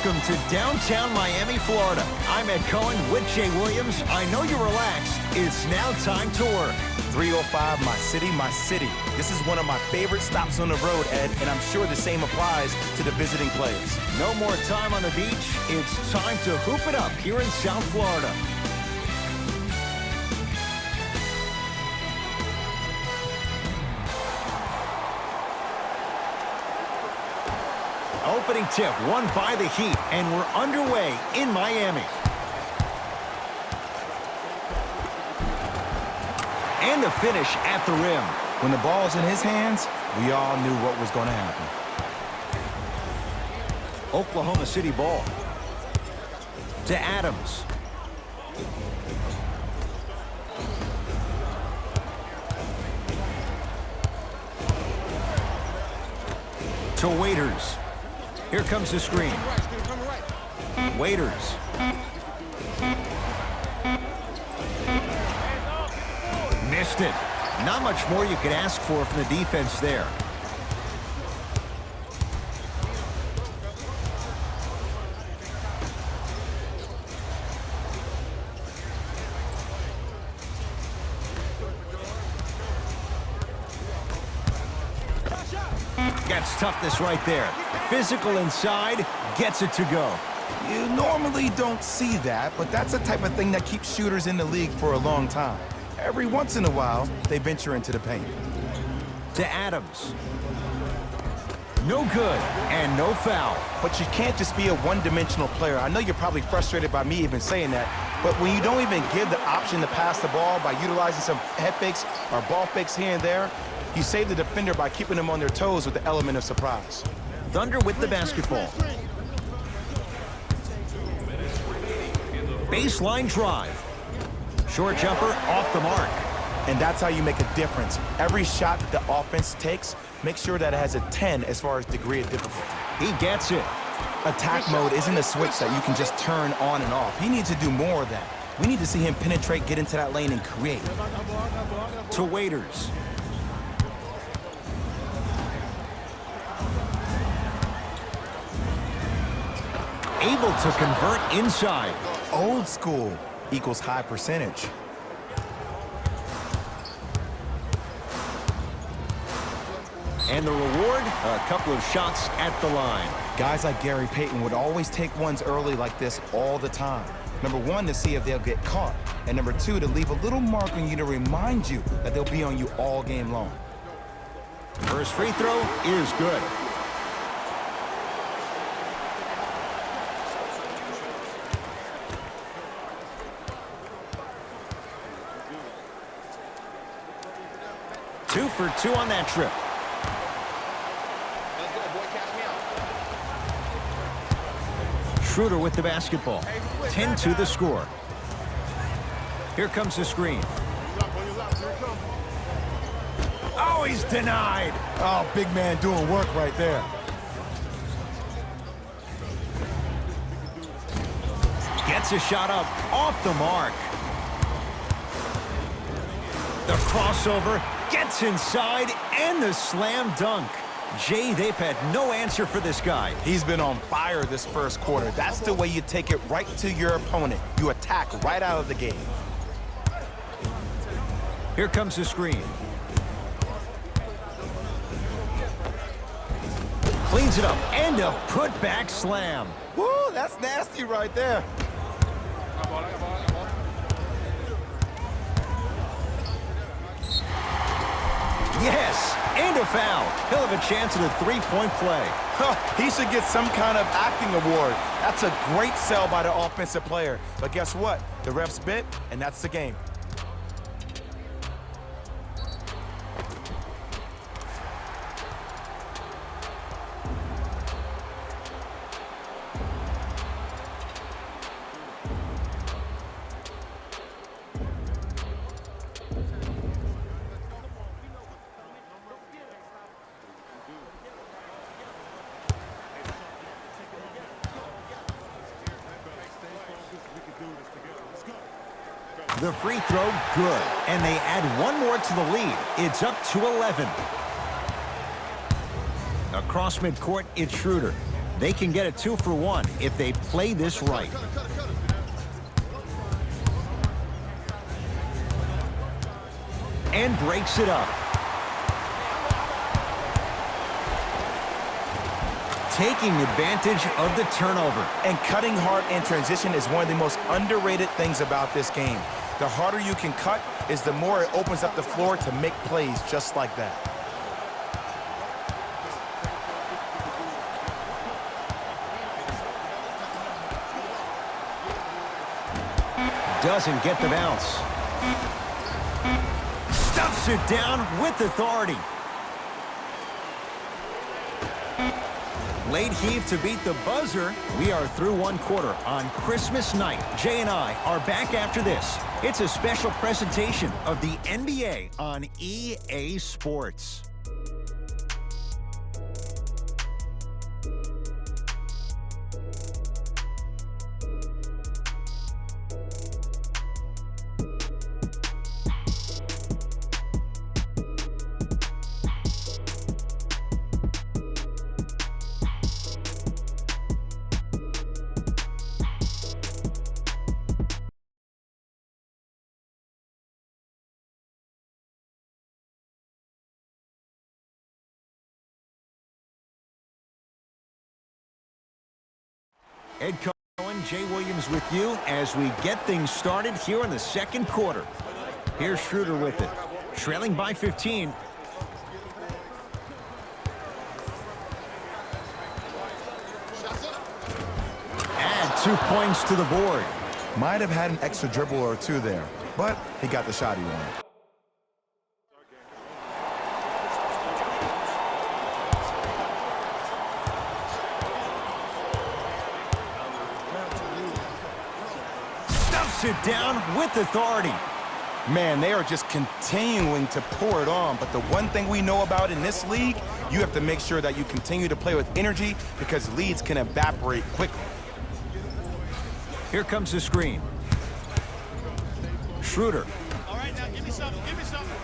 Welcome to downtown Miami, Florida. I'm Ed Cohen with Jay Williams. I know you're relaxed. It's now time to work. 305, my city, my city. This is one of my favorite stops on the road, Ed, and I'm sure the same applies to the visiting players. No more time on the beach. It's time to hoop it up here in South Florida. Opening tip won by the Heat, and we're underway in Miami. And the finish at the rim. When the ball's in his hands, we all knew what was going to happen. Oklahoma City ball. To Adams. To Waiters. Here comes the screen. Waiters. Missed it. Not much more you could ask for from the defense there. Gets toughness right there. Physical inside, gets it to go. You normally don't see that, but that's the type of thing that keeps shooters in the league for a long time. Every once in a while, they venture into the paint. To Adams. No good, and no foul. But you can't just be a one-dimensional player. I know you're probably frustrated by me even saying that, but when you don't even give the option to pass the ball by utilizing some head fakes or ball fakes here and there, you save the defender by keeping them on their toes with the element of surprise. Thunder with the basketball. Baseline drive. Short jumper off the mark. And that's how you make a difference. Every shot that the offense takes, make sure that it has a 10 as far as degree of difficulty. He gets it. Attack mode isn't a switch that you can just turn on and off. He needs to do more of that. We need to see him penetrate, get into that lane, and create. To Waiters. Able to convert inside. Old school equals high percentage. And the reward, a couple of shots at the line. Guys like Gary Payton would always take ones early like this all the time. Number one, to see if they'll get caught. And number two, to leave a little mark on you to remind you that they'll be on you all game long. First free throw is good. Two for two on that trip. Schroeder with the basketball. 10-2 the score. Here comes the screen. Oh, he's denied. Oh, big man doing work right there. Gets a shot up off the mark. The crossover. Gets inside, and the slam dunk. Jay, they've had no answer for this guy. He's been on fire this first quarter. That's the way you take it right to your opponent. You attack right out of the game. Here comes the screen. Cleans it up, and a put-back slam. Woo, that's nasty right there. Yes, and a foul. He'll have a chance at a three-point play. He should get some kind of acting award. That's a great sell by the offensive player. But guess what? The refs bit, and that's the game. The free throw, good. And they add one more to the lead. It's up to 11. Across midcourt, it's Schroeder. They can get a 2-for-1 if they play this right. And breaks it up. Taking advantage of the turnover. And cutting hard in transition is one of the most underrated things about this game. The harder you can cut is the more it opens up the floor to make plays just like that. Doesn't get the bounce. Stuffs it down with authority. Late heave to beat the buzzer. We are through one quarter on Christmas night. Jay and I are back after this. It's a special presentation of the NBA on EA Sports. Ed Cohen, Jay Williams with you as we get things started here in the second quarter. Here's Schroeder with it. Trailing by 15. Add 2 points to the board. Might have had an extra dribble or two there, but he got the shot he wanted. It down with authority. Man, they are just continuing to pour it on. But the one thing we know about in this league, you have to make sure that you continue to play with energy because leads can evaporate quickly. Here comes the screen. Schroeder. All right, now give me something. Give me something.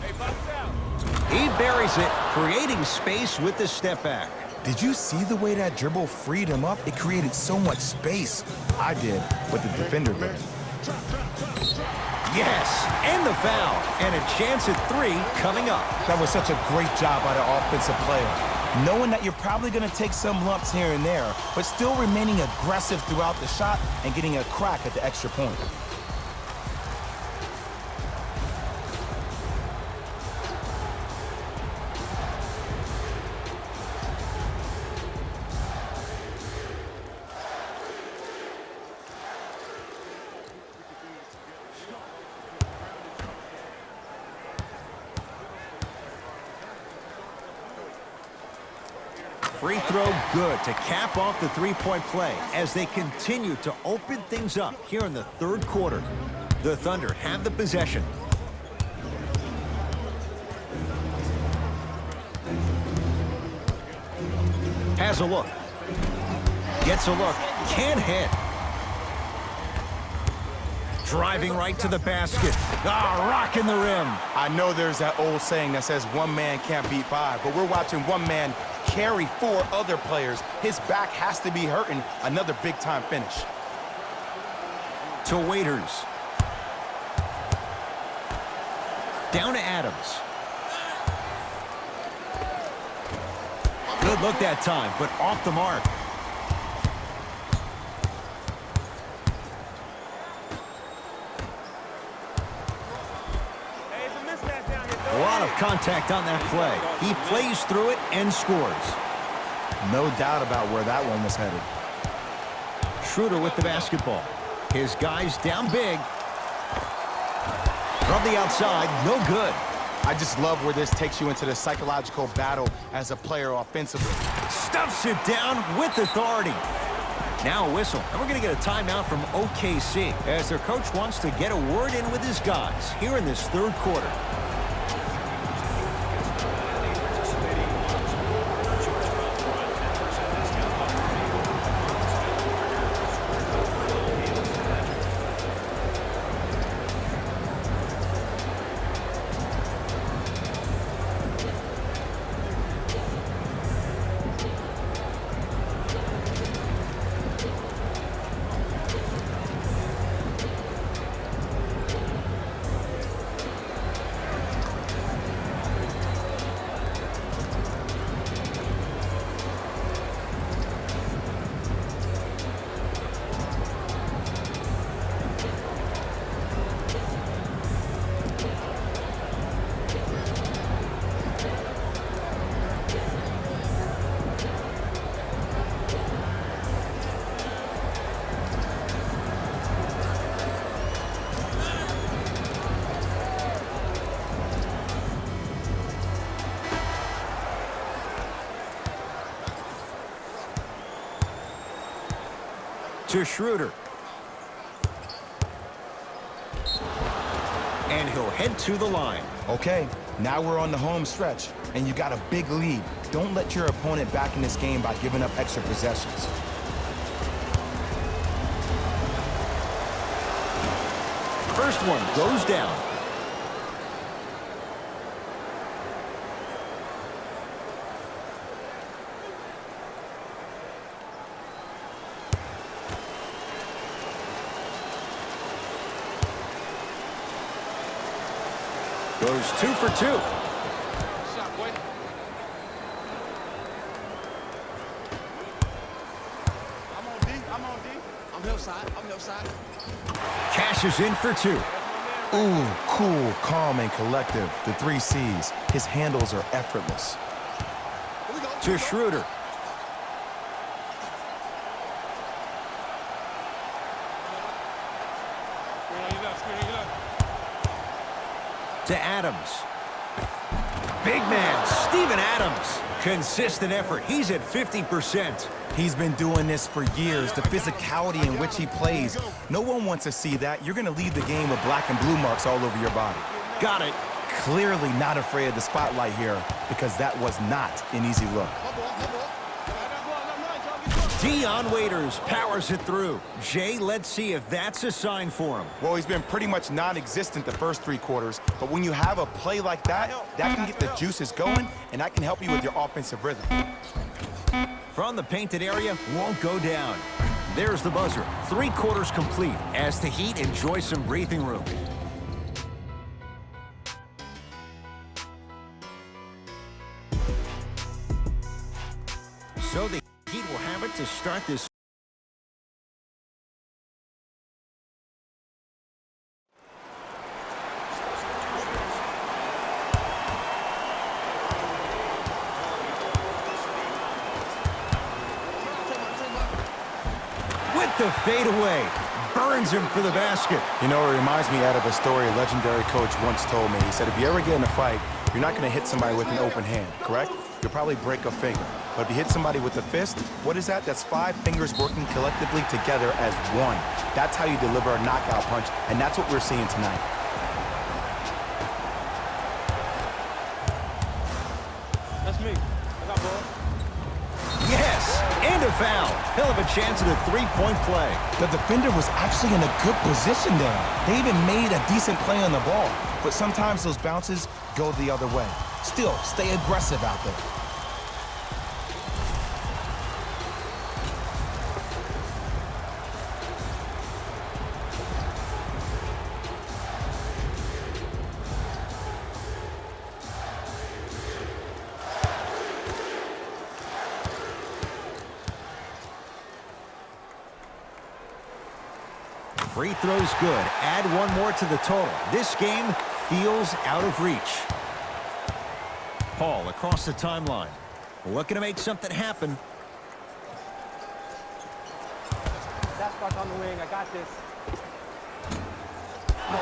Hey, box out. He buries it, creating space with the step back. Did you see the way that dribble freed him up? It created so much space. I did, but the defender didn't. Yes, and the foul. And a chance at 3 coming up. That was such a great job by the offensive player. Knowing that you're probably going to take some lumps here and there, but still remaining aggressive throughout the shot and getting a crack at the extra point. Free throw good to cap off the three-point play as they continue to open things up here in the third quarter. The Thunder have the possession. Has a look. Gets a look. Can't hit. Driving right to the basket. Rocking the rim. I know there's that old saying that says one man can't beat 5, but we're watching one man carry 4 other players. His back has to be hurting. Another big-time finish. To Waiters. Down to Adams. Good look that time, but off the mark. A lot of contact on that play. He plays through it and scores. No doubt about where that one was headed. Schroeder with the basketball. His guys down big. From the outside, no good. I just love where this takes you into the psychological battle as a player offensively. Stuffs it down with authority. Now a whistle, and we're going to get a timeout from OKC as their coach wants to get a word in with his guys here in this third quarter. To Schroeder. And he'll head to the line. Okay, now we're on the home stretch, and you got a big lead. Don't let your opponent back in this game by giving up extra possessions. First one goes down. Goes 2 for 2. Shot, boy. I'm on D. I'm hillside. Cashes in for 2. Ooh, cool, calm, and collective. The 3 C's. His handles are effortless. Here we go. To Schroeder. To Adams. Big man, Steven Adams. Consistent effort. He's at 50%. He's been doing this for years. The physicality in which he plays. No one wants to see that. You're going to leave the game with black and blue marks all over your body. Got it. Clearly not afraid of the spotlight here because that was not an easy look. Dion Waiters powers it through. Jay, let's see if that's a sign for him. Well, he's been pretty much non-existent the first 3 quarters, but when you have a play like that, that can get the juices going, and that can help you with your offensive rhythm. From the painted area, won't go down. There's the buzzer. 3 quarters complete as the Heat enjoy some breathing room. So the Heat will have it to start this. With the fadeaway, burns him for the basket. You know, it reminds me out of a story a legendary coach once told me. He said, if you ever get in a fight, you're not going to hit somebody with an open hand, correct? You'll probably break a finger. But if you hit somebody with a fist, what is that? That's 5 fingers working collectively together as one. That's how you deliver a knockout punch, and that's what we're seeing tonight. That's me. I got ball. Yes, and a foul. He'll have a chance at a 3-point play. The defender was actually in a good position there. They even made a decent play on the ball. But sometimes those bounces go the other way. Still, stay aggressive out there. Free throw's good. Add 1 more to the total. This game feels out of reach. Paul across the timeline. Looking to make something happen. That's back on the wing. I got this.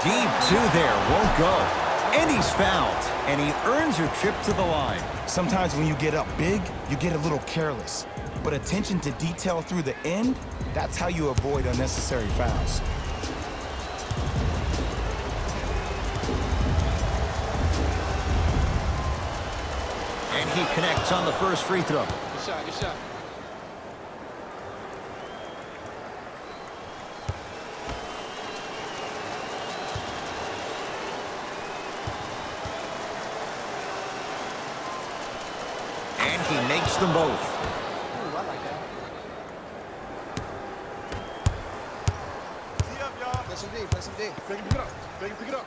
Deep 2 there. Won't go. And he's fouled. And he earns a trip to the line. Sometimes when you get up big, you get a little careless. But attention to detail through the end, that's how you avoid unnecessary fouls. And he connects on the first free throw. Good shot, good shot. And he makes them both. Ooh, I like that. See up, y'all. Play some D, play some D. Pick it up. Pick it up.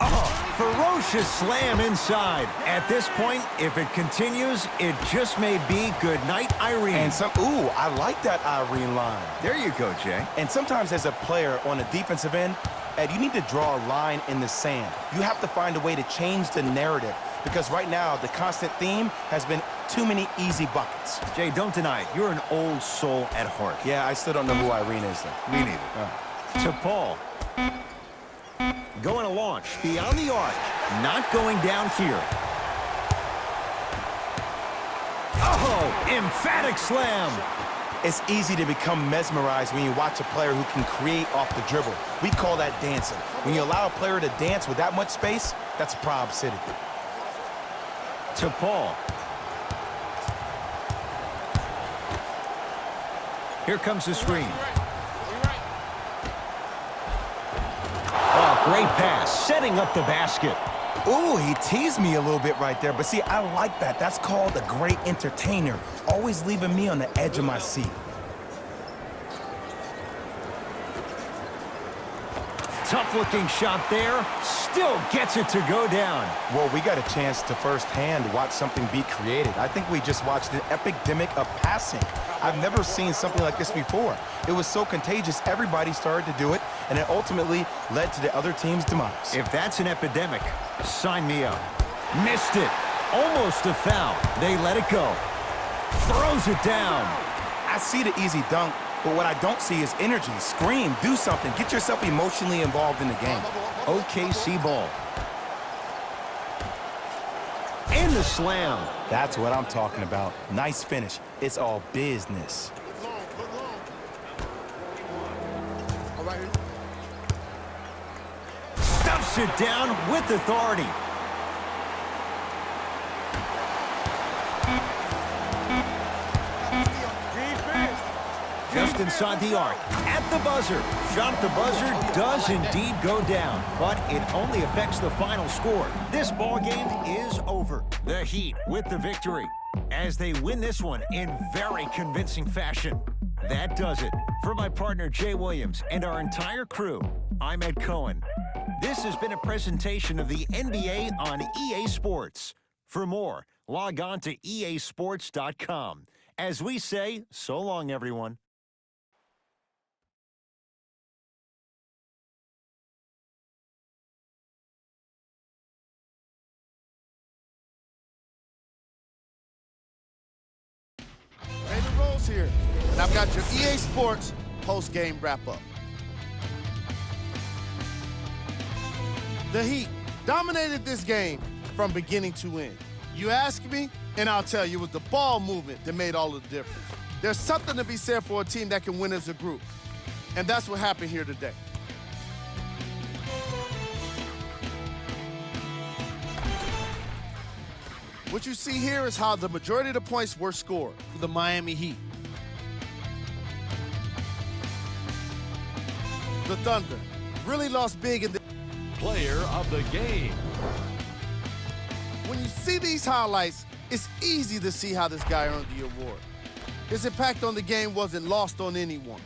Oh, ferocious slam inside. At this point, if it continues, it just may be good night, Irene. And ooh, I like that Irene line. There you go, Jay. And sometimes as a player on the defensive end, Ed, you need to draw a line in the sand. You have to find a way to change the narrative because right now the constant theme has been too many easy buckets. Jay, don't deny it. You're an old soul at heart. Yeah, I still don't know who Irene is, though. Me neither. To Paul. Going to launch beyond the arc. Not going down here. Oh, emphatic slam. It's easy to become mesmerized when you watch a player who can create off the dribble. We call that dancing. When you allow a player to dance with that much space, that's Prob City. To Paul. Here comes the screen. Oh, great pass, setting up the basket. Ooh, he teased me a little bit right there. But see, I like that. That's called a great entertainer. Always leaving me on the edge of my seat. Tough-looking shot there. Still gets it to go down. Well, we got a chance to firsthand watch something be created. I think we just watched an epidemic of passing. I've never seen something like this before. It was so contagious, everybody started to do it, and it ultimately led to the other team's demise. If that's an epidemic, sign me up. Missed it. Almost a foul. They let it go. Throws it down. I see the easy dunk, but what I don't see is energy. Scream, do something. Get yourself emotionally involved in the game. OKC ball. And the slam. That's what I'm talking about. Nice finish. It's all business. Stuffs it down with authority. Just inside the arc, at the buzzer. Shot at the buzzer does indeed go down, but it only affects the final score. This ball game is over. The Heat with the victory, as they win this one in very convincing fashion. That does it. For my partner Jay Williams and our entire crew, I'm Ed Cohen. This has been a presentation of the NBA on EA Sports. For more, log on to easports.com. As we say, so long, everyone. Raymond Rose here, and I've got your EA Sports post-game wrap-up. The Heat dominated this game from beginning to end. You ask me, and I'll tell you, it was the ball movement that made all the difference. There's something to be said for a team that can win as a group, and that's what happened here today. What you see here is how the majority of the points were scored for the Miami Heat. The Thunder really lost big in the Player of the game. When you see these highlights, it's easy to see how this guy earned the award. His impact on the game wasn't lost on anyone.